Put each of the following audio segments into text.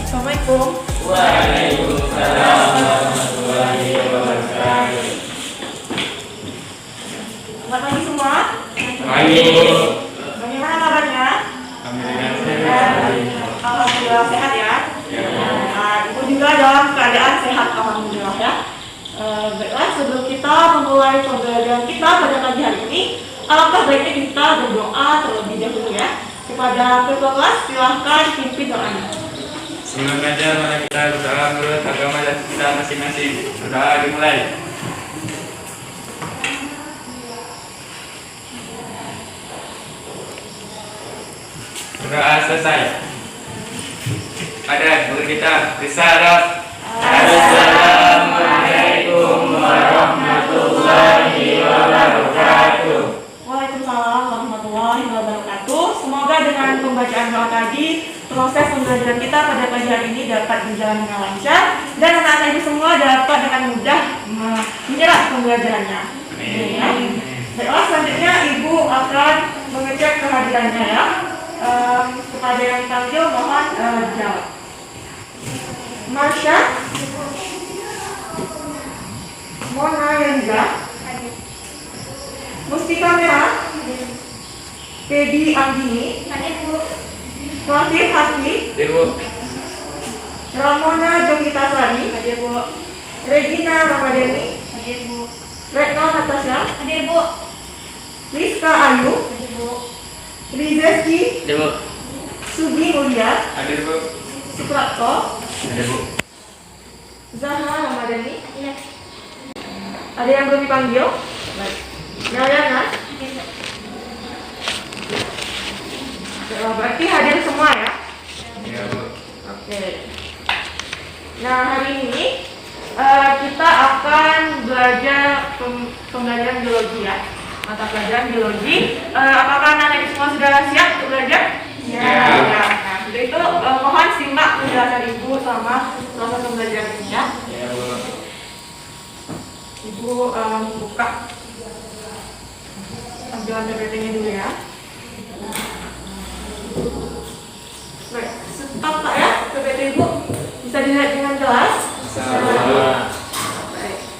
Assalamualaikum. Waalaikumsalam warahmatullahi wabarakatuh. Selamat pagi semua. Pagi. Bagaimana kabarnya? Alhamdulillah sehat ya. Ibu juga dalam keadaan sehat, alhamdulillah ya. Baiklah, sebelum kita memulai pembelajaran kita pada pagi hari ini, alangkah baiknya kita berdoa terlebih dahulu ya. Kepada ketua kelas, silahkan pimpin doanya. Sebelum belajar, mari kita berdoa menurut agama dan kita masing-masing. Berdoa dimulai. Berdoa selesai. Ada guru kita, Risalah. Assalamualaikum warahmatullahi wabarakatuh. Waalaikumsalam warahmatullahi wabarakatuh. Semoga dengan pembacaan doa tadi, proses pembelajaran kita pada pagi hari ini dapat berjalan dengan lancar dan anak-anak ibu semua dapat dengan mudah menyerap pembelajarannya. Ya. Baiklah, selanjutnya ibu akan mengecek kehadirannya ya. Kepada yang dipanggil mohon jawab. Marsha, Mona Yanja, Mustika Merah, Pedi Anggini, Wafir Hati, Ibu. Ramona Jogitasari, Regina Ramadhani, Retno Natasha, Rizka Ayu, Rizeski, Ibu. Sugi Mulia, Hadir, Bu. Suprapto, Hadir, Bu. Zahra Ramadhani. Ada yang belum dipanggil? Baik. Nayana. Berarti hadir semua ya? Iya, Bu. Oke. Nah, hari ini kita akan belajar pembelajaran biologi ya. Mata pelajaran biologi. Apakah anak-anak semua sudah siap untuk belajar? Ya. Nah, untuk itu mohon simak penjelasan ibu sama proses pembelajaran ini ya. Iya, Bu. Ibu buka tampilan PPT-nya dulu ya. Baik, stop tak ya PPT ibu? Bisa dilihat dengan jelas? Sama. Baik.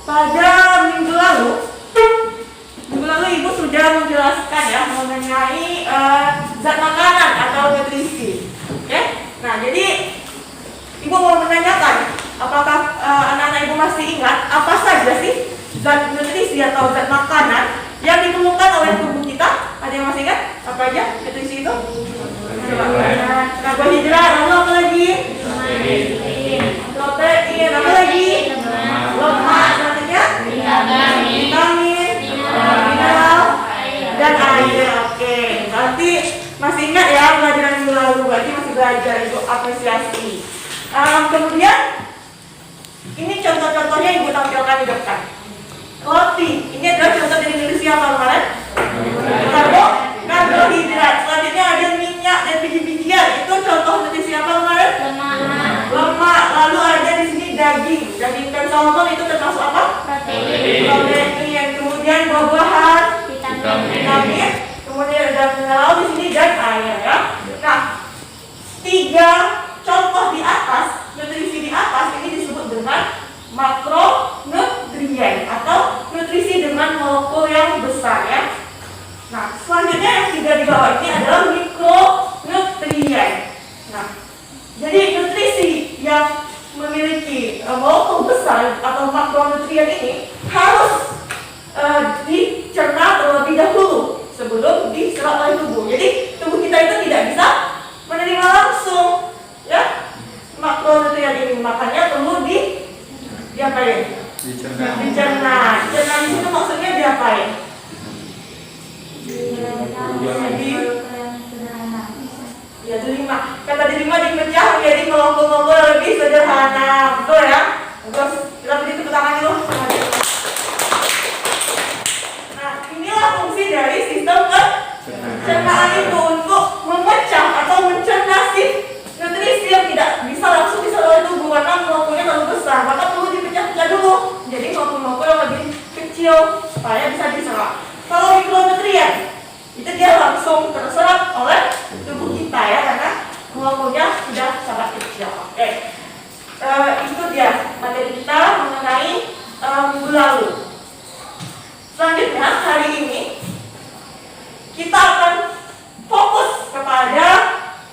Pada minggu lalu ibu sudah menjelaskan ya mengenai zat makanan atau nutrisi. Oke? Nah, jadi ibu mau menanyakan, apakah anak-anak ibu masih ingat apa saja sih zat nutrisi atau zat makanan yang diperlukan oleh tubuh kita? Ada yang masih ingat apa aja nutrisi itu? Karbohidrat, lalu apa lagi? Protein, apa lagi? Lemak, selanjutnya vitamin, mineral, dan air. Oke, berarti masih ingat ya pelajaran minggu lalu, berarti masih belajar, ibu apresiasi. Kemudian ini contoh-contohnya ibu tampilkan di depan. Roti, ini adalah contoh dari nutrisi apa kemarin? Karbohidrat. Selanjutnya ada minyak dan biji-bijian. Itu contoh nutrisi apa kemarin? Lemak. Lalu ada di sini daging. Daging dan salmon itu termasuk apa? Protein. Kemudian buah-buahan, vitamin. Kemudian ada mineral di sini dan air ya. Nah, 3 contoh di atas, nutrisi di atas ini disebut dengan makronutrien atau nutrisi dengan molekul yang besar ya. Nah, selanjutnya yang 3 di bawah ini adalah mikronutrien. Nah, jadi 5. Kata di 5 dipecah menjadi molekul-molekul lebih sederhana. Betul ya? Terus kita beri tepuk tangan dulu. Nah, inilah fungsi dari sistem pencernaan itu untuk memecah atau mencerna si nutrisi yang tidak bisa langsung diserap oleh tubuh karena molekulnya terlalu besar, maka perlu dipecah-pecah dulu jadi molekul-molekul yang lebih kecil supaya bisa diserap. Kalau mikronutrien itu dia langsung terserap oleh tubuh kita ya, karena molekulnya sudah sangat kecil. Oke, itu dia materi kita mengenai minggu lalu. Selanjutnya hari ini kita akan fokus kepada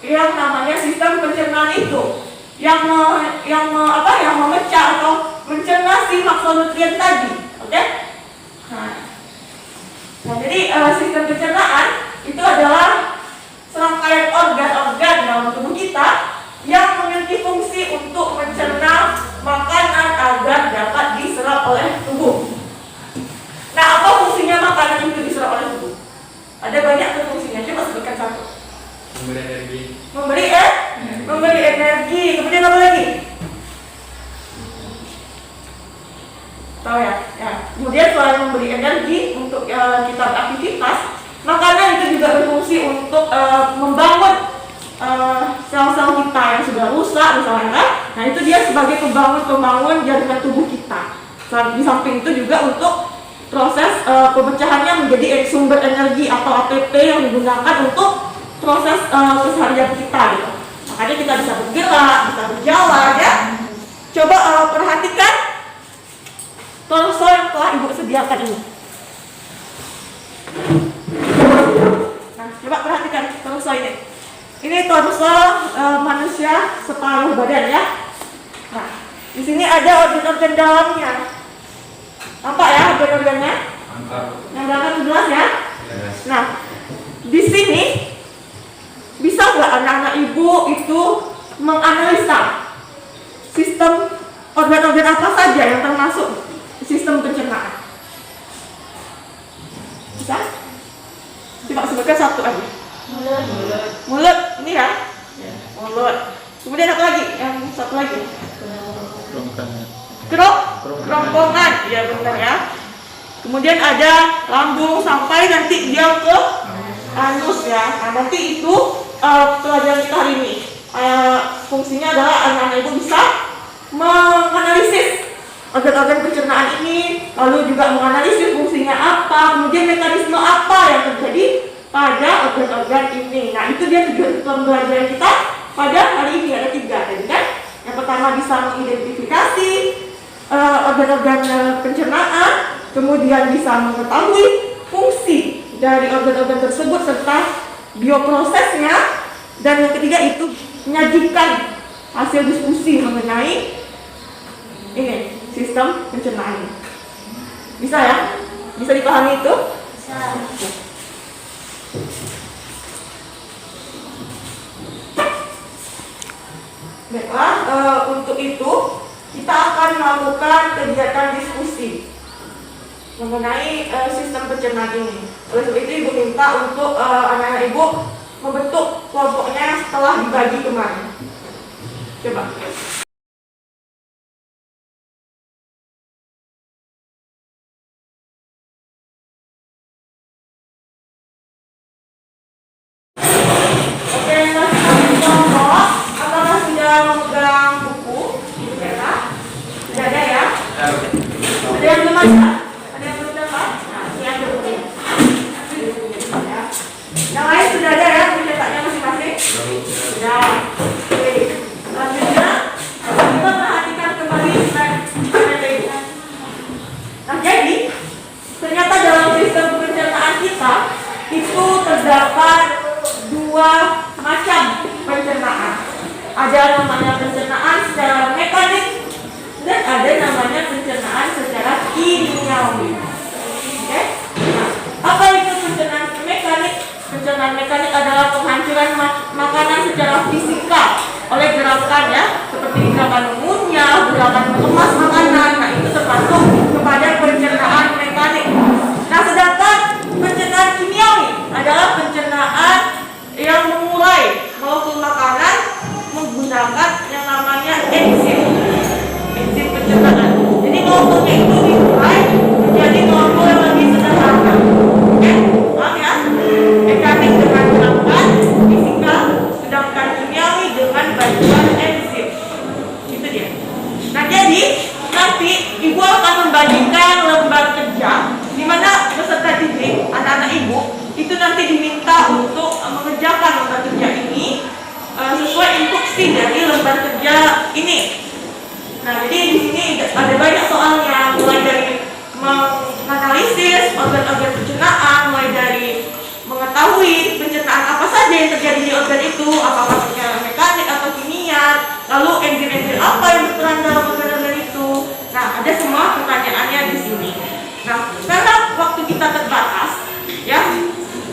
yang namanya sistem pencernaan itu, yang memecah atau mencerna si makronutrien tadi. Oke? Nah, jadi sistem pencernaan itu adalah serangkaian organ-organ dalam tubuh kita yang memiliki fungsi untuk mencerna makanan agar dapat diserap oleh tubuh. Nah, apa fungsinya makanan itu diserap oleh tubuh? Ada banyak tuh fungsinya, coba sebutkan satu. Memberi energi. Memberi energi. Kemudian apa lagi? Tahu ya? Kemudian selain memberi energi untuk kita beraktivitas, makanan itu juga berfungsi untuk membangun sel-sel kita yang sudah rusak misalnya. Nah, itu dia sebagai pembangun jaringan tubuh kita. Di samping itu juga untuk proses pemecahannya menjadi sumber energi atau ATP yang digunakan untuk proses keseharian kita gitu. Makanya kita bisa bergerak, bisa berjalan ya. Coba perhatikan torso yang telah ibu sediakan ini. Nah, coba perhatikan torso ini. Ini torso manusia separuh badan ya. Nah, di sini ada organ-organ dalamnya. Nampak ya organ-organnya? Yang dalam jelas ya? Nah, di sini bisa nggak anak-anak ibu itu menganalisa sistem organ-organ apa saja yang termasuk sistem pencernaan? Bisa? Coba sebutkan satu aja. Mulut, ini ya? Mulut. Kemudian apa lagi? Yang satu lagi? Kerongkongan, ya benar ya. Kemudian ada lambung sampai nanti dia ke anus ya. Nah, nanti itu pelajaran kita hari ini. Fungsinya adalah anak-anak ibu bisa menganalisis organ-organ pencernaan ini, lalu juga menganalisis fungsinya apa, kemudian mekanisme apa yang terjadi pada organ-organ ini. Nah, itu dia tujuan pembelajaran kita pada hari ini, ada 3 tadi kan. Yang pertama bisa mengidentifikasi organ-organ pencernaan, kemudian bisa mengetahui fungsi dari organ-organ tersebut serta bioprosesnya, dan yang ketiga itu menyajikan hasil diskusi mengenai ini sistem pencernaan. Bisa ya? Bisa dipahami itu? Bisa. Baiklah, untuk itu kita akan melakukan kegiatan diskusi mengenai sistem pencernaan ini. Oleh sebab itu ibu minta untuk anak-anak ibu membentuk kelompoknya setelah dibagi kemarin. Coba. Oke, masing-masing kelompok apakah sudah memegang buku? Sudah ada ya? Ada yang belum ada? Ada yang belum dapat? Nah, siap bukunya. Yang lain sudah ada ya pencetaknya masing-masing? Sudah. Oke. Selanjutnya kita perhatikan kembali slide ini. Nah, jadi ternyata dalam sistem pencernaan kita itu terdapat 2 macam pencernaan. Ada namanya pencernaan secara mekanik dan ada namanya pencernaan secara kimiawi. Oke? Nah, apa itu pencernaan mekanik? Pencernaan mekanik adalah penghancuran makanan secara fisikal oleh gerakan ya, seperti gerakan mengunyah, gerakan mengemas makanan. Nah, itu termasuk kepada pencernaan mekanik. Nah, sedangkan pencernaan kimiawi adalah pencernaan yang mengurai molekul isi dari lembar kerja ini. Nah, jadi di sini ada banyak soalnya, mulai dari menganalisis organ-organ pencernaan, mulai dari mengetahui pencernaan apa saja yang terjadi di organ itu, apakah secara mekanik atau kimia, lalu enzim-enzim apa yang berperan dalam organ-organ itu. Nah, ada semua pertanyaannya di sini. Nah, karena waktu kita terbatas, ya,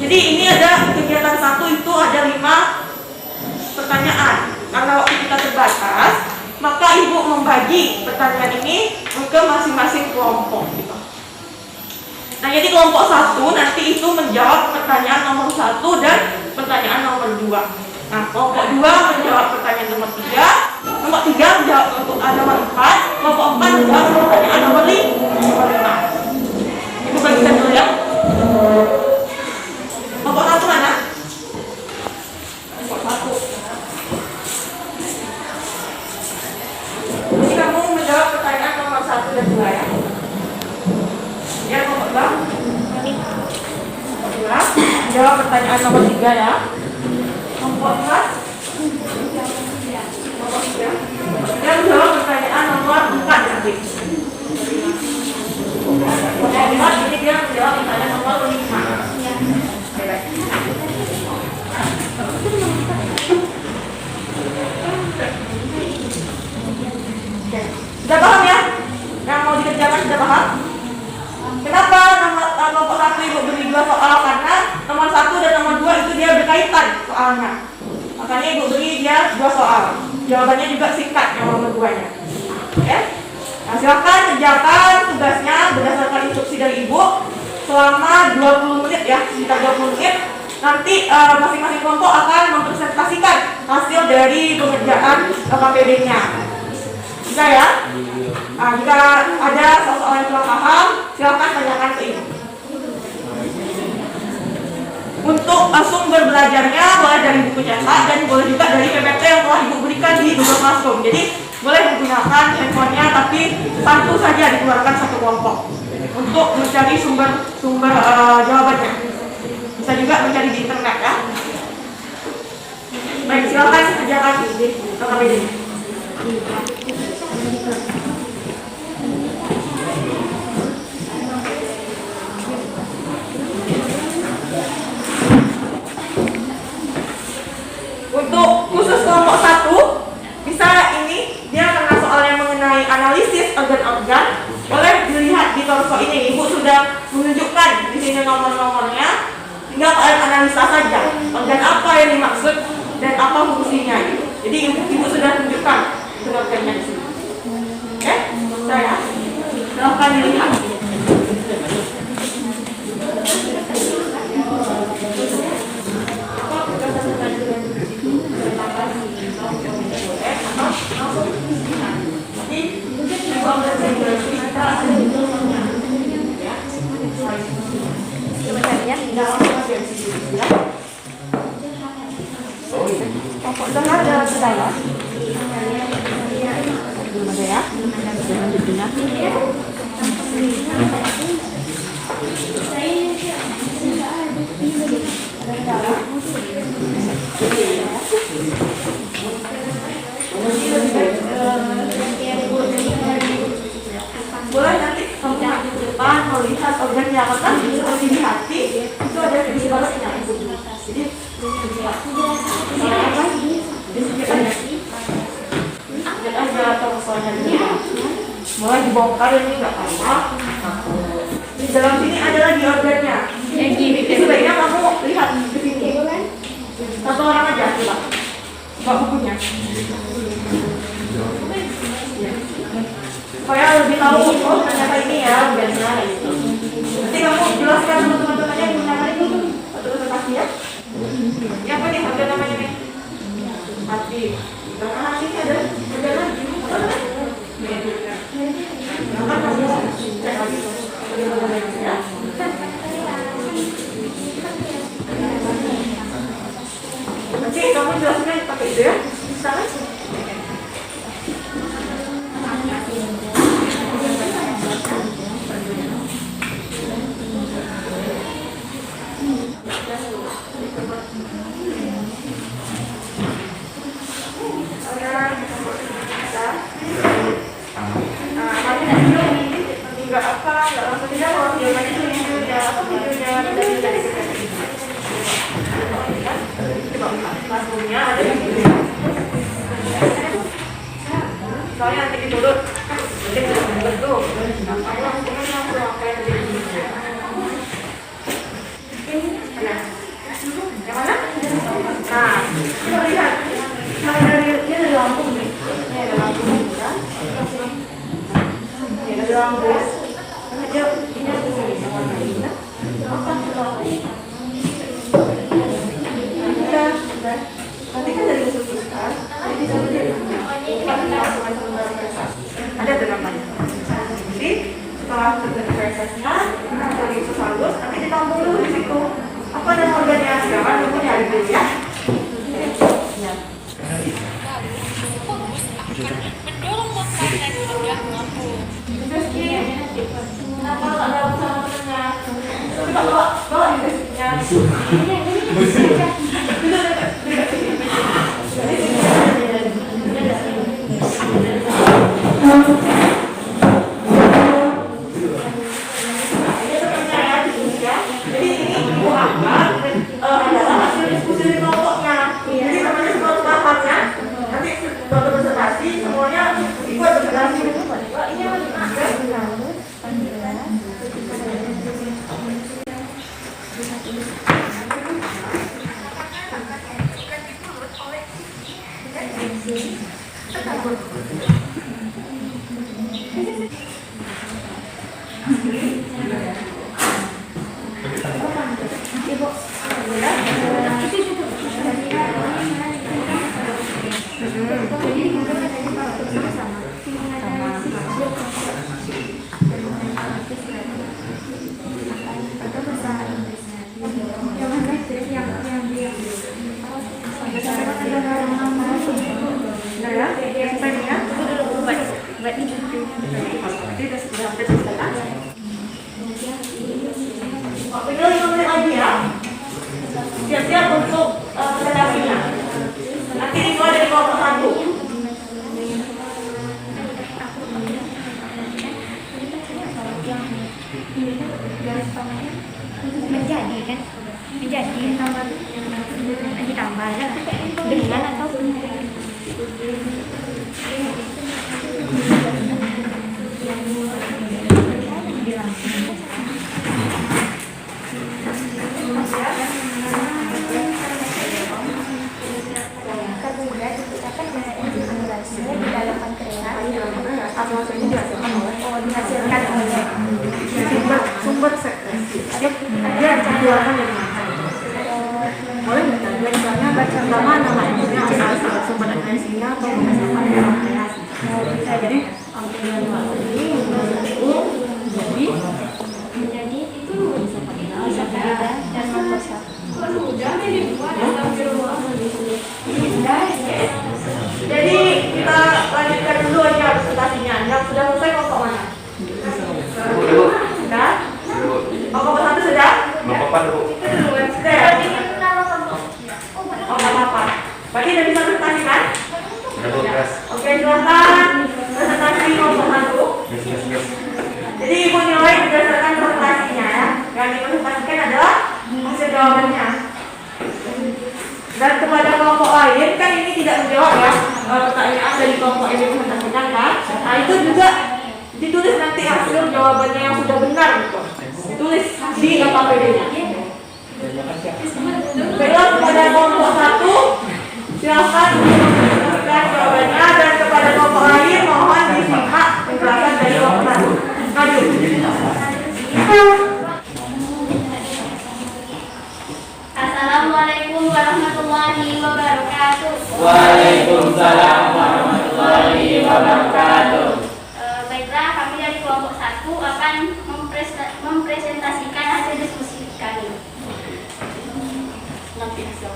jadi ini ada kegiatan 1 itu ada 5 pertanyaan. Karena waktu kita terbatas, maka ibu membagi pertanyaan ini ke masing-masing kelompok. Nah, jadi kelompok 1 nanti itu menjawab pertanyaan nomor 1 dan pertanyaan nomor 2. Nah, kelompok 2 menjawab pertanyaan nomor 3, kelompok 3 menjawab nomor 4, kelompok 4 menjawab pertanyaan nomor 5. Ibu bagikan dulu ya. Kelompok 1 mana? Kelompok 1. Jadi kamu menjawab pertanyaan nomor 1 dan 2 ya. Ya, kelompok 2. Jawab pertanyaan nomor 3 ya. Kelompok 4. Kelompok 3. Yang jawab pertanyaan nomor 4 nanti. Kelompok 4 ini dia menjawab pertanyaan nomor 5. Sudah paham ya? Yang mau dikerjakan sudah paham? Kenapa kelompok 1 ibu beri 2 soal? Karena nomor 1 dan nomor 2 itu dia berkaitan soalnya. Makanya ibu beri dia 2 soal. Jawabannya juga singkat yang nomor 2-nya. Oke? Nah, silakan kerjakan tugasnya berdasarkan instruksi dari ibu selama 20 menit ya, sekitar 20 menit. Nanti masing-masing kelompok akan mempresentasikan hasil dari pengerjaan KPD-nya. Bisa ya? Nah, jika ada soal yang kurang paham, silakan tanyakan ke ibu. Untuk sumber belajarnya boleh dari buku cetak dan boleh juga dari PPT yang telah ibu berikan di Google Classroom. Jadi boleh menggunakan handphonenya, tapi satu saja dikeluarkan satu kelompok untuk mencari sumber jawabannya. Bisa juga mencari di internet ya. Baik, silakan kerjakan di KPD. Untuk khusus kelompok 1, bisa ini dia karena soal yang mengenai analisis organ-organ, boleh dilihat di torso ini. Ibu sudah menunjukkan di sini nomor-nomornya, tinggal kalian analisa saja organ apa yang dimaksud dan apa fungsinya. Jadi ibu sudah tunjukkan organnya di sini. Oke, saya silakan dilihat. Kelompok tengah ada sudah ya? Belum ada ya? Jangan dipindah. Boleh nanti kamu di depan melihat organnya apakah seperti di hati itu ada di balasnya. Jadi ada torsonya di depan. Mulai dibongkar ini nggak apa-apa. Di dalam sini ada lagi organnya. Jadi sebaiknya kamu lihat di sini. Satu orang aja coba. Buka bukunya. Supaya lebih tahu, oh ternyata ini ya organnya itu. Nanti kamu jelaskan teman-temannya yang namanya itu atau kasih ya. Ini apa nih organ namanya nih? Hati. Karena hati ini ada organ lagi. Nanti kamu jelaskan pakai itu ya. Bisa kan? Soalnya nanti diturut, nanti kita tuh. Makanya langsung kayak begini. Nah, yang mana? Nah, kita lihat. Nah, ini ada lampu nih. Ini ada lampu kan? Ini ada lampu. Aja, ini ada sini yang warna ini. Apa? Nanti kan dari usul besar, jadi ada namanya. Jadi setelah terjadi prosesnya, dari usus halus, nanti ditampung dulu di situ. Apa nama organnya sekarang? Nanti cari dulu ya. Kenapa nggak ada sama temennya? Coba bawa investigasinya. Siap-siap untuk presentasinya. Nanti dimulai dari kelompok 1. menjadi tambah ditambah dengan atau karbohidrat diciptakan dengan enzim amilase di dalam pankreas dihasilkan oleh Sumber sekresi. Dia dikeluarkan dari mana? Boleh nggak? Misalnya baca nama enzimnya asal sumber enzimnya atau pembentukan pankreas. Jadi ampiran ini menjadi itu sakarida dan makrosat. Jadi kita lanjutkan dulu aja presentasinya. Yang sudah selesai kelompok mana? Sudah? Kelompok 1 sudah? Bapak dulu. Sudah. Oh, nggak apa-apa. Berarti udah bisa presentasi kan? Oke, silakan presentasi kelompok 1. Jadi ibu nilai berdasarkan presentasinya ya. Yang dipresentasikan adalah hasil jawabannya. Dan kepada kelompok lain kan ini tidak menjawab ya pertanyaan dari kelompok yang dipresentasikan kan. Nah itu juga ditulis nanti hasil jawabannya yang sudah benar gitu. Ditulis di KPD-nya. Baiklah kepada kelompok 1 silakan menjelaskan jawabannya, dan kepada kelompok lain mohon disimak penjelasan dari kelompok 1. Maju. Assalamualaikum warahmatullahi wabarakatuh. Waalaikumsalam warahmatullahi wabarakatuh. Baiklah, kami dari kelompok 1 akan mempresentasikan hasil diskusi kami. Nanti hasil.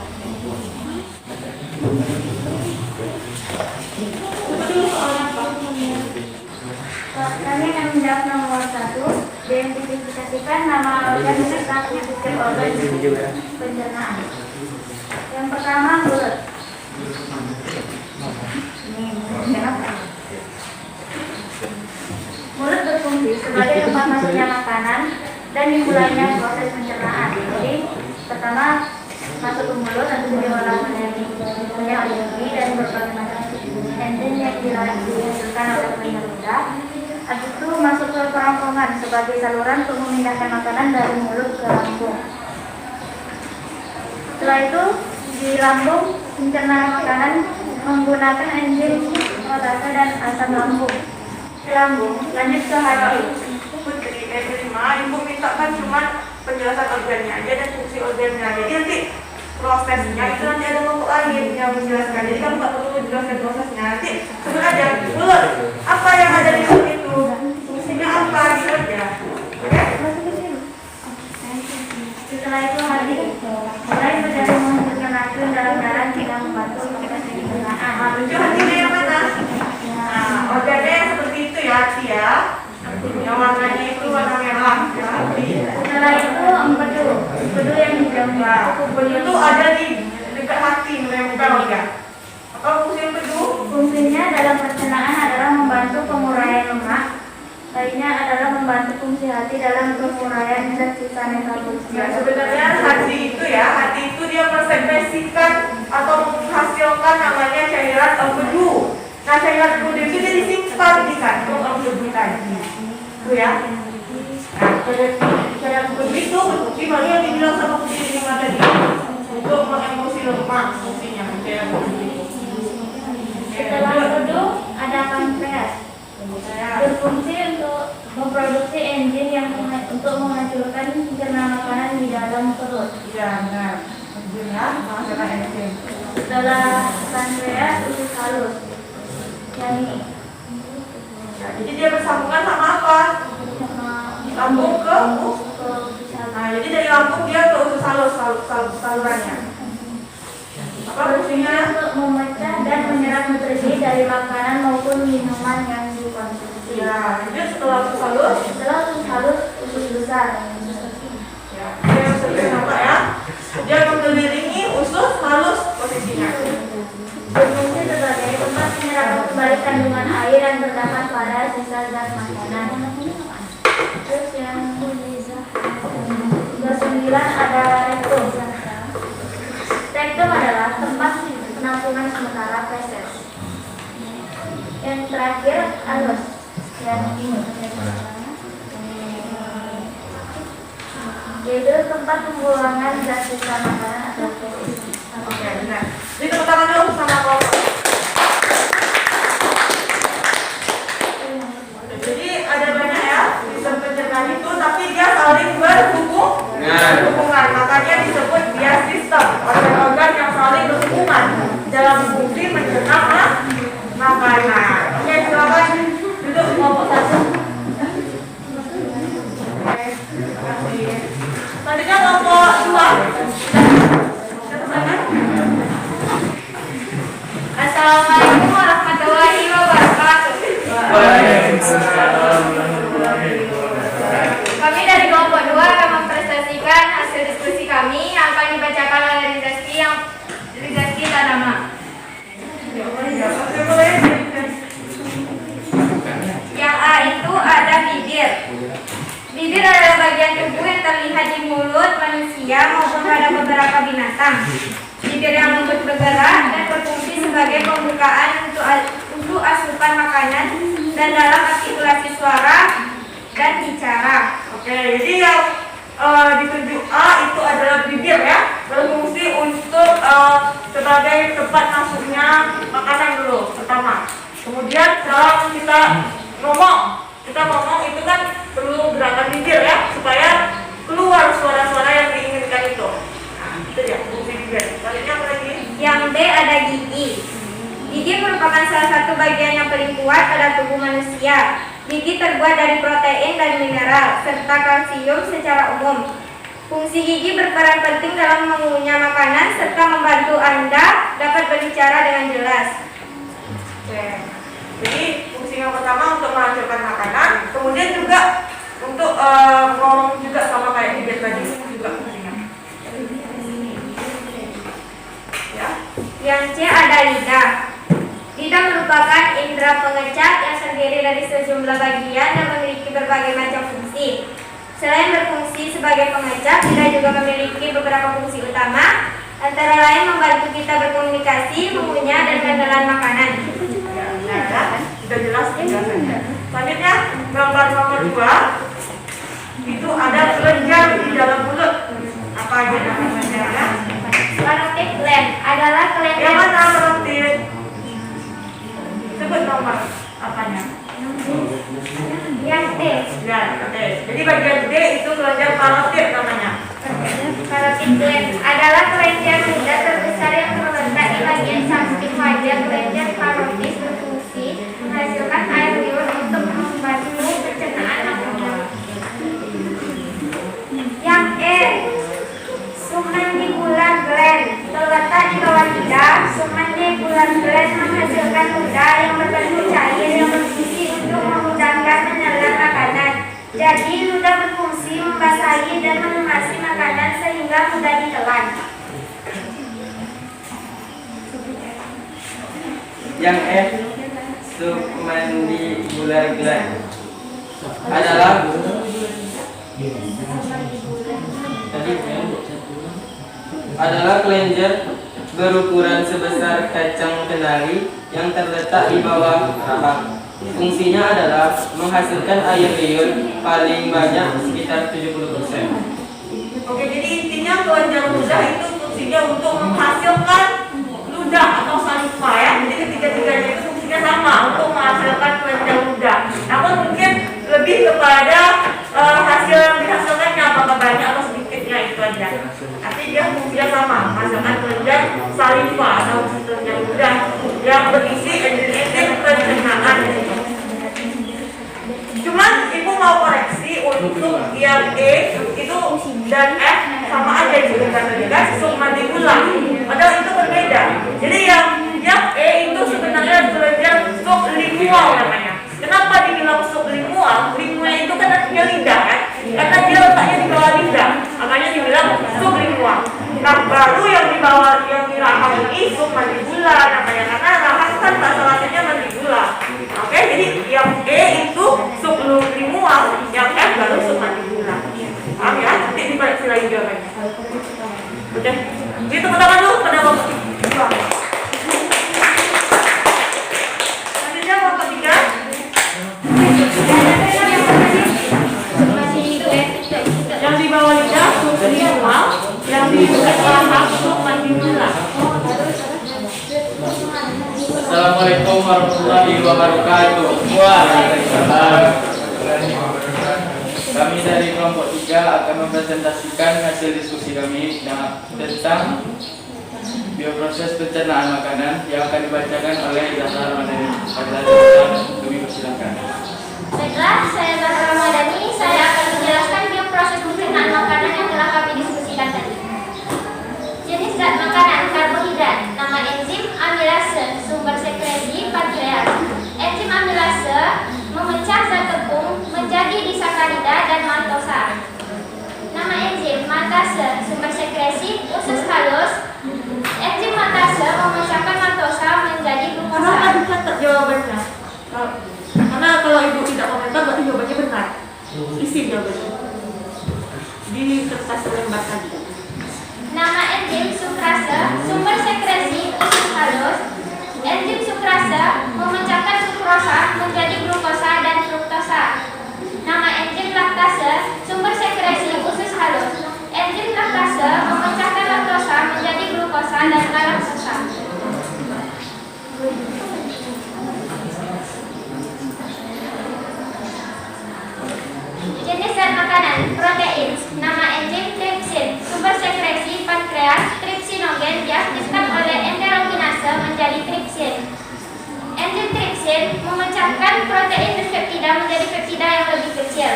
Kami akan menjawab nomor 1. Diidentifikasikan nama organ serta fungsi organ pencernaan. Yang pertama, mulut. Mulut berfungsi sebagai tempat masuknya makanan dan dimulainya proses pencernaan. Jadi pertama masuk ke mulut, nanti beliau menjadi tinggi dan berbagai macam enzim yang dihasilkan oleh penyerbuka. Habis itu masuk ke kerongkongan sebagai saluran untuk memindahkan makanan dari mulut ke lambung. Setelah itu di lambung mencerna makanan menggunakan enzim protase dan asam lambung. Lambung lanjut ke hati. Putri, terima. Ibu mintakan cuma penjelasan organnya aja dan fungsi organnya. Jadi nanti prosesnya itu nanti ada kelompok lain yang menjelaskan. Jadi kamu nggak perlu menjelaskan prosesnya. Nanti sebut aja mulut. Apa yang ada di mulut itu? Fungsinya apa? Gitu aja. Oke? Setelah itu hati mulai menjadi menghasilkan racun dalam darah hingga membantu proses pencernaan. Tunjuk hatinya yang mana? Nah, organnya yang seperti itu ya, hati ya. Yang warnanya itu warna merah ya, hati. Setelah itu empedu yang hijau. Itu ada di dekat hati, menempel ya. Apa fungsi empedu? Fungsinya dalam pencernaan adalah membantu penguraian lemak. Lainnya adalah membantu fungsi hati dalam penguraian zat sisa metabolisme. Ya, sebenarnya hati itu ya, hati itu dia mensekresikan atau menghasilkan namanya cairan empedu. Nah, cairan empedu itu dia disimpan di kantong empedu tadi. Itu ya. Nah, cairan empedu itu berfungsi bagi yang dibilang sama Putri ini tadi untuk mengemosi lemak fungsinya cairan empedu. Setelah empedu ada pankreas. Berfungsi untuk memproduksi enzim yang untuk menghancurkan pencernaan makanan di dalam perut. Ya, benar. Enzim ya, menghasilkan enzim. Setelah pankreas usus halus. Yang ini. Ya, jadi dia bersambungan sama apa? Lambung ke usus. Nah, jadi dari lambung dia ke usus halus salurannya. Apa fungsinya? Untuk memecah dan menyerap nutrisi dari makanan maupun minuman yang dikonsumsi. Ya, lanjut setelah usus halus. Setelah usus halus, usus besar. Ya, dia yang sering apa ya? Dia mengelilingi usus halus posisinya. Berfungsi sebagai tempat menyerap kembali kandungan air yang terdapat pada sisa zat makanan. Terus yang ke-9 ada rektum. Rektum adalah tempat penampungan sementara feses. Yang terakhir anus. Yang ini. Yaitu tempat pembuangan zat sisa makanan atau feses. Oke, benar. Jadi tepuk tangan dulu sama kelompok. Jadi ada banyak ya sistem pencernaan itu, tapi dia saling berhubungan. Makanya disebut bias sistem, organ-organ yang saling berhubungan dalam fungsi mencerna makanan. Oke, silakan duduk kelompok 1. Oke, terima kasih. Selanjutnya kelompok 2. Assalamualaikum warahmatullahi wabarakatuh. Kami dari kelompok 2 akan mempresentasikan hasil diskusi kami yang akan dibacakan oleh Rizky Tadama. Yang A itu ada bibir. Bibir adalah bagian tubuh yang terlihat di mulut manusia maupun pada beberapa binatang. Bibir yang lembut bergerak dan berfungsi sebagai pembukaan untuk asupan makanan dan dalam artikulasi suara dan bicara. Oke, jadi yang ditunjuk A itu adalah bibir ya, berfungsi untuk sebagai tempat masuknya makanan dulu pertama. Kemudian dalam kita ngomong itu kan perlu gerakan bibir ya, supaya keluar suara-suara yang diinginkan itu. Nah, itu ya fungsi bibir. Selanjutnya apa lagi? Yang B ada gigi. Gigi merupakan salah satu bagian yang paling kuat pada tubuh manusia. Gigi terbuat dari protein dan mineral, serta kalsium secara umum. Fungsi gigi berperan penting dalam mengunyah makanan, serta membantu Anda dapat berbicara dengan jelas. Oke. Jadi fungsi yang pertama untuk menghancurkan makanan, kemudian juga untuk ngomong juga sama kayak bibir tadi, juga fungsinya. Ya. Yang C ada lidah. Lidah merupakan indera pengecat yang terdiri dari sejumlah bagian dan memiliki berbagai macam fungsi. Selain berfungsi sebagai pengecat, lidah juga memiliki beberapa fungsi utama, antara lain membantu kita berkomunikasi, mengunyah, dan menelan makanan. Ya, benar ya. bagian D itu kelenjar parotid namanya. Parotid gland adalah kelenjar ludah terbesar yang terletak di bagian samping wajah. Kelenjar parotid berfungsi menghasilkan air liur untuk membantu pencernaan makanan. Yang E, submandibular gland terletak di bawah lidah. Submandibular gland menghasilkan ludah yang berbentuk cair yang berfungsi untuk memudahkan menelan makanan. Jadi ludah berfungsi membasahi dan mengemasi makanan sehingga mudah ditelan. Yang F, submandibular gland adalah kelenjar berukuran sebesar kacang kenari yang terletak di bawah rahang. Fungsinya adalah menghasilkan air liur paling banyak sekitar 70%. Oke, jadi intinya kelenjar ludah itu fungsinya untuk menghasilkan ludah atau saliva ya. Jadi ketiga-tiganya itu fungsinya sama untuk menghasilkan kelenjar ludah. Namun mungkin lebih kepada hasil yang dihasilkannya apakah banyak atau sedikitnya itu aja. Tapi dia fungsinya sama, menghasilkan kelenjar saliva atau kelenjar ludah yang berisi enzim pencernaan. Cuman ibu mau koreksi untuk yang E itu dan F sama aja disebutkan tadi kan, submandibular. Padahal itu berbeda. Jadi yang E itu sebenarnya kelenjar sublingual namanya. Kenapa dibilang sublingual? Lingual itu kan artinya lidah kan? Karena dia letaknya di bawah lidah, makanya dibilang sublingual. Nah baru yang di bawah yang di rahang ini submandibular namanya, karena rahang kan bahasa latinnya mandibula. Oke, jadi yang E itu sublingual, yang F baru submandibular. Paham ya? Nanti dikoreksi lagi jawabannya. Oke, jadi tepuk tangan dulu pada waktu kedua. Selanjutnya waktu ketiga. Yang di bawah lidah sublingual, yang di dekat rahang submandibular. Assalamualaikum warahmatullahi wabarakatuh. Waalaikumsalam. Kami dari kelompok 3 akan mempresentasikan hasil diskusi kami tentang bioproses pencernaan makanan yang akan dibacakan oleh Zahra Ramadhani. Kami persilakan. Baiklah, saya Zahra Ramadhani. Saya akan menjelaskan bioproses pencernaan makanan yang telah kami diskusikan tadi. Jenis zat makanan karbohidrat, nama enzim amilase, sumber sekresi pankreas. Enzim amilase memecah zat tepung menjadi disakarida dan maltosa. Nama enzim matase, sumber sekresi usus halus. Enzim matase memecahkan maltosa menjadi glukosa. Kenapa dicatat jawabannya? Karena kalau ibu tidak komentar berarti jawabannya benar. Isi jawabannya di kertas lembar tadi. Nama enzim sukrase, sumber sekresi usus halus. Enzim sukrase memecahkan sukrosa menjadi glukosa dan fruktosa. Nama enzim laktase, sumber sekresi usus halus. Enzim laktase memecahkan laktosa menjadi glukosa dan galaktosa. Jenis zat makanan, protein, nama enzim tripsin, sumber sekresi pankreas. Tripsinogen diaktifkan oleh enterokinase menjadi tripsin. Enzim tripsin memecahkan protein peptida menjadi peptida yang lebih kecil.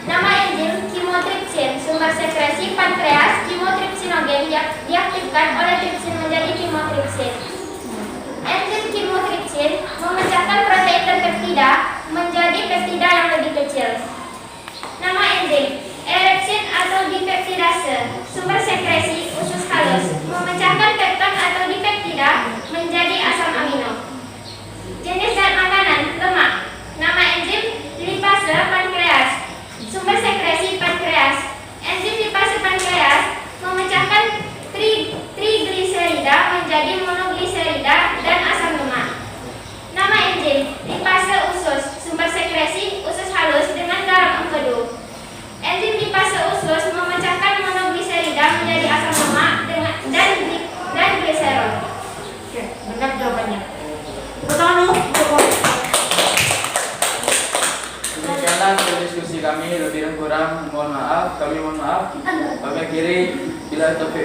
Nama enzim chymotrypsin, sumber sekresi pankreas. Chymotrypsinogen diaktifkan oleh tripsin menjadi chymotrypsin. Enzim chymotrypsin memecahkan protein dan peptida menjadi peptida yang lebih kecil. Nama enzim erepsin atau dipeptidase, sumber sekresi usus halus, memecahkan pepton atau dipeptida menjadi asam amino. Jenis zat makanan, lemak, nama enzim lipase pankreas, sumber sekresi pankreas. Enzim lipase pankreas memecahkan trigliserida menjadi monogliserida dan asam lemak. Nama enzim lipase usus, sumber sekresi usus halus dengan garam empedu. Enzim lipase usus memecahkan monogliserida menjadi asam lemak dan gliserol. maaf. Pakai kiri. Bila taufiq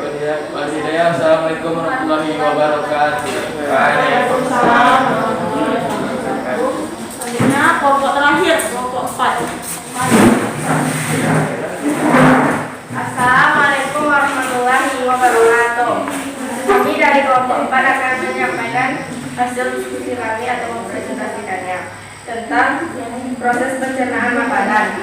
wal hidayah. Assalamualaikum warahmatullahi wabarakatuh. Waalaikumsalam warahmatullahi wabarakatuh. Selanjutnya kelompok terakhir, kelompok 4. Assalamualaikum warahmatullahi wabarakatuh. Kami dari kelompok 4 akan menyampaikan hasil diskusi kami atau mempresentasikannya tentang proses pencernaan makanan.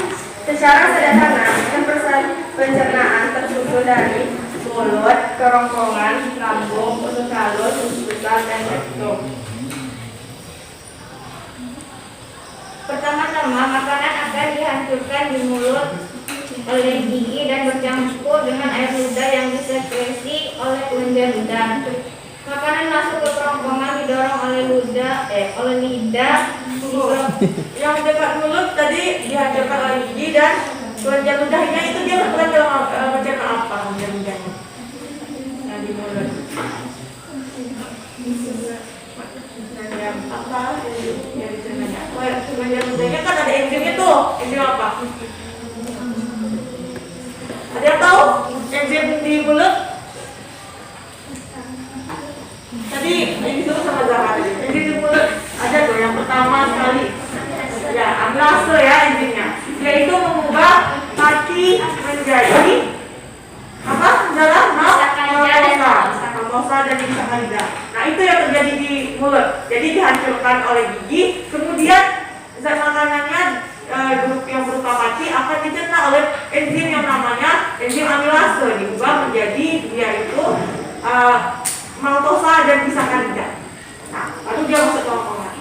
Secara sederhana, proses pencernaan tersusun dari mulut, kerongkongan, lambung, usus halus, usus besar, dan rektum. Pertama-tama, makanan akan dihancurkan di mulut oleh gigi dan bercampur dengan air ludah yang disekresi oleh kelenjar ludah. Makanan masuk ke kerongkongan didorong oleh lidah. Yang dekat mulut tadi dihancurkan oleh gigi dan kelenjar ludahnya itu dia berperan dalam mencerna apa kelenjar ludahnya? Nah, di mulut. Apa yang dicernanya? Kelenjar ludahnya kan ada enzimnya tuh. Enzim apa? Ada yang tahu enzim di mulut? Tadi ini dulu sama Zahra. Enzim di mulut ada tuh yang pertama sekali. Ya, amilase ya enzimnya. Yaitu mengubah mati menjadi apa? Dalam maltosa dan disakarida. Nah, itu yang terjadi di mulut. Jadi dihancurkan oleh gigi, kemudian zat makanannya yang berupa mati akan dicerna oleh enzim yang namanya enzim amilase, diubah menjadi dia itu maltosa dan disakarida. Nah, lalu dia masuk ke kerongkongan.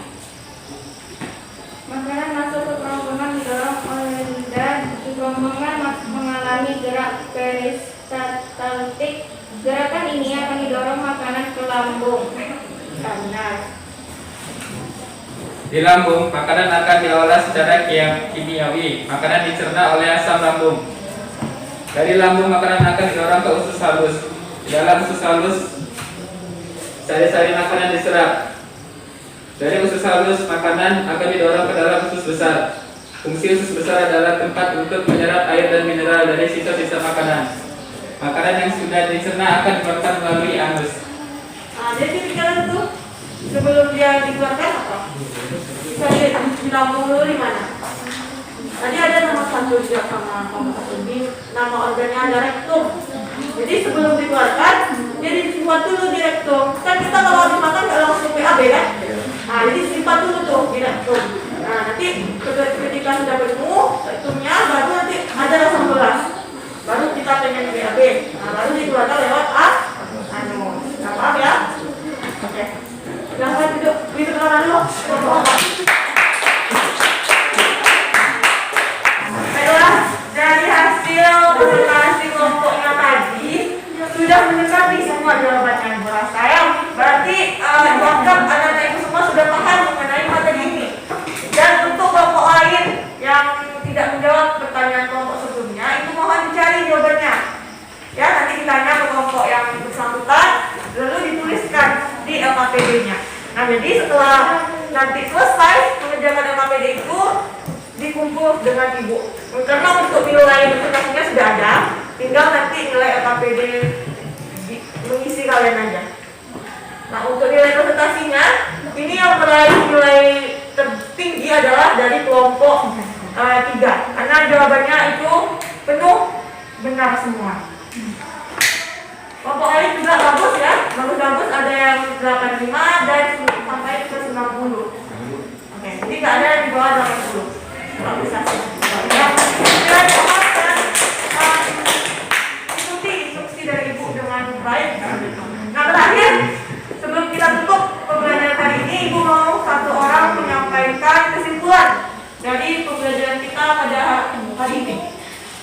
Makanan masuk ke kerongkongan didorong oleh lidah. Di kerongkongan mengalami gerak peristaltik. Gerakan ini akan didorong makanan ke lambung. Benar. Di lambung, makanan akan diolah secara kimiawi. Makanan dicerna oleh asam lambung. Dari lambung, makanan akan didorong ke usus halus. Di dalam usus halus, sari-sari makanan diserap. Dari usus halus, makanan akan didorong ke dalam usus besar. Fungsi usus besar adalah tempat untuk menyerap air dan mineral dari sisa-sisa makanan. Makanan yang sudah dicerna akan dikeluarkan melalui anus. Nah, jadi pikiran itu sebelum dia dikeluarkan apa? Bisa di lambung dulu di mana? Tadi ada nomor 1 juga sama nomor 1. Di nama organnya ada rektum. Jadi sebelum dikeluarkan, dia disimpan dulu di rektum. Kan kita kalau habis makan nggak langsung PAB kan? Nah, jadi simpan dulu tuh di rektum. Nah, nanti ketika sudah penuh rektumnya, baru nanti ada rasa beras. Baru kita pengen BAB. Nah, baru dikeluarkan lewat anus. Nah, paham ya? Oke. Silahkan duduk dulu. Baiklah, dari hasil presentasi kelompoknya tadi sudah mendekati semua jawabannya. Berasa ya? Berarti lengkap anak-anak itu semua sudah paham mengenai materi ini. Dan untuk kelompok lain yang tidak menjawab pertanyaan kelompok sebelumnya, itu mohon dicari jawabannya. Ya, nanti ditanya ke kelompok yang bersangkutan, lalu dituliskan di LKPD-nya. Nah, jadi setelah nanti selesai mengerjakan LKPD itu dikumpul dengan ibu. Karena untuk nilai presentasinya sudah ada, tinggal nanti nilai LKPD mengisi kalian aja. Nah, untuk nilai presentasinya, ini yang meraih nilai tertinggi adalah dari kelompok 3, karena jawabannya itu penuh benar semua. Kelompok lain juga bagus ya, bagus-bagus, ada yang 85 dan sampai ke 90. Oke, jadi nggak ada yang di bawah 80. Nggak bisa sih. Ya, ikuti instruksi dari ibu dengan baik. Nah, terakhir sebelum kita tutup pembelajaran kali ini, ibu mau satu orang menyampaikan kesimpulan dari pembelajaran kita pada hari ini.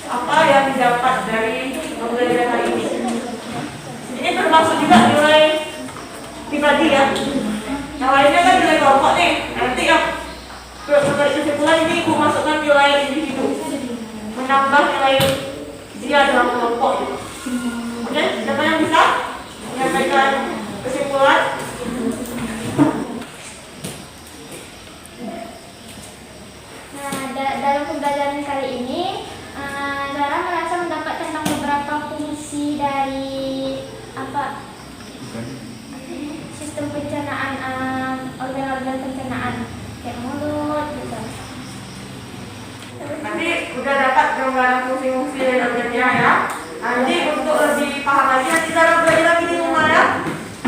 Apa yang didapat dari pembelajaran hari ini? Ini termasuk juga nilai pribadi ya. Yang lainnya kan nilai kelompok nih. Nanti yang kesimpulan ini ibu masukkan nilai individu, menambah nilai dia dalam kelompok. Oke, siapa yang bisa menyampaikan kesimpulan? Dalam pembelajaran kali ini, Zara merasa mendapatkan gambaran fungsi-fungsi dari objeknya ya. Nah, jadi untuk lebih paham lagi nanti cara belajar lagi di rumah ya.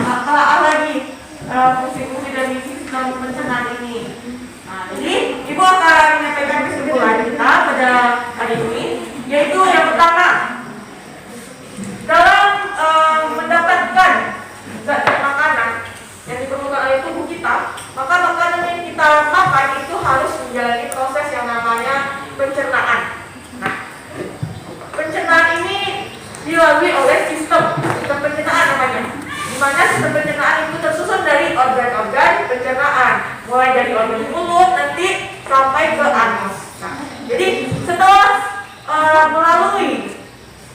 Telah lagi fungsi-fungsi dari sistem pencernaan ini. Nah, jadi Ibu akan menyampaikan kesimpulan kita pada hari ini, yaitu yang pertama, dalam mendapatkan zat makanan yang diperlukan oleh tubuh kita, maka makanan yang kita makan itu harus menjalani proses yang namanya pencernaan. Nah, pencernaan ini dilalui oleh sistem pencernaan namanya, di mana sistem pencernaan itu tersusun dari organ-organ pencernaan, mulai dari organ mulut nanti sampai ke anus. Nah, jadi setelah melalui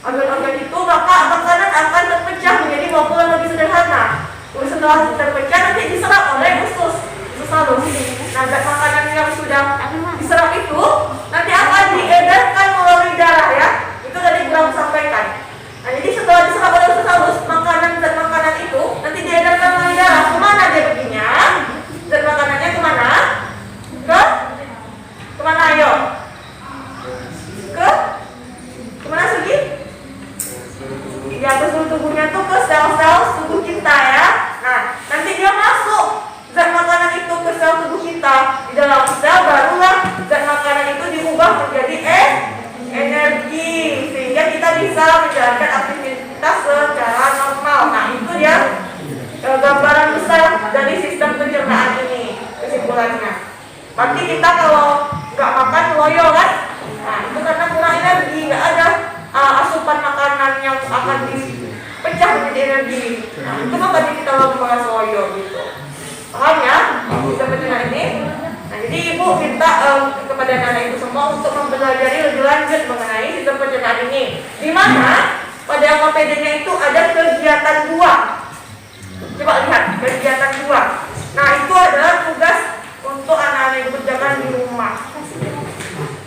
organ-organ itu, maka makanan akan terpecah menjadi molekul yang lebih sederhana. Setelah terpecah nanti diserap oleh usus halus. Nah, zat makanan yang sudah diserap itu nanti akan diedarkan melalui darah ya. Itu tadi Bram sampaikan. Nah, jadi setelah diserap oleh usus halus, zat makanan itu nanti diedarkan melalui darah. Kemana dia perginya? Zat makanannya kemana? Kemana ayo? Kemana Sugi? Ya, ke seluruh tubuhnya tuh ke sel-sel tubuh kita ya. Nah, nanti dia masuk zat makanan itu ke sel tubuh kita. Di dalam sel barulah zat makanan itu diubah menjadi energi, sehingga kita bisa menjalankan aktivitas secara normal. Nah, itu dia gambaran besar dari sistem pencernaan ini, kesimpulannya. Berarti kita kalau nggak makan loyo kan? Nah, itu karena kurang energi, nggak ada asupan makanan yang akan dipecah menjadi energi. Nah, itu makanya kita bahas loyo gitu. Paham ya? Bisa pencernaan ini. Nah, jadi Ibu minta kepada anak Ibu semua untuk mempelajari lebih lanjut mengenai sistem pencernaan ini. Di mana pada LKPD-nya itu ada kegiatan 2. Coba lihat kegiatan 2. Nah, itu adalah tugas untuk anak-anak Ibu kerjakan di rumah.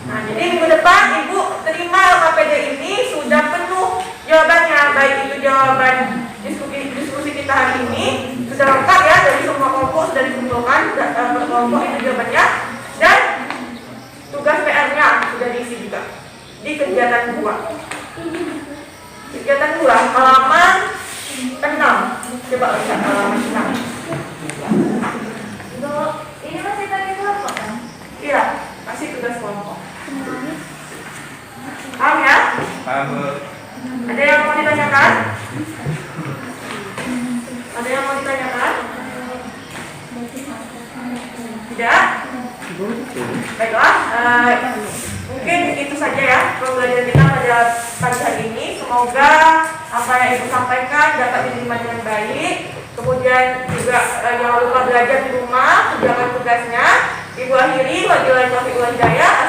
Nah, jadi minggu depan Ibu terima LKPD ini sudah penuh jawabannya, baik itu jawaban diskusi kita hari ini sudah lengkap ya, dari semua kelompok sudah dikumpulkan per kelompok itu jawabannya, dan tugas PR-nya sudah diisi juga di kegiatan 2. Kegiatan 2 halaman 6. Coba lihat halaman 6. Ini masih tadi kelompok kan? Iya, masih tugas kelompok. Paham ya? Paham, Bu. Ada yang mau ditanyakan? Ada yang mau ditanyakan? Tidak? Baiklah, mungkin itu saja ya pembelajaran kita pada pagi hari ini. Semoga apa yang Ibu sampaikan dapat diterima dengan baik. Kemudian juga jangan lupa belajar di rumah, kerjakan tugasnya. Ibu akhiri, wabillahi taufiq wal hidayah.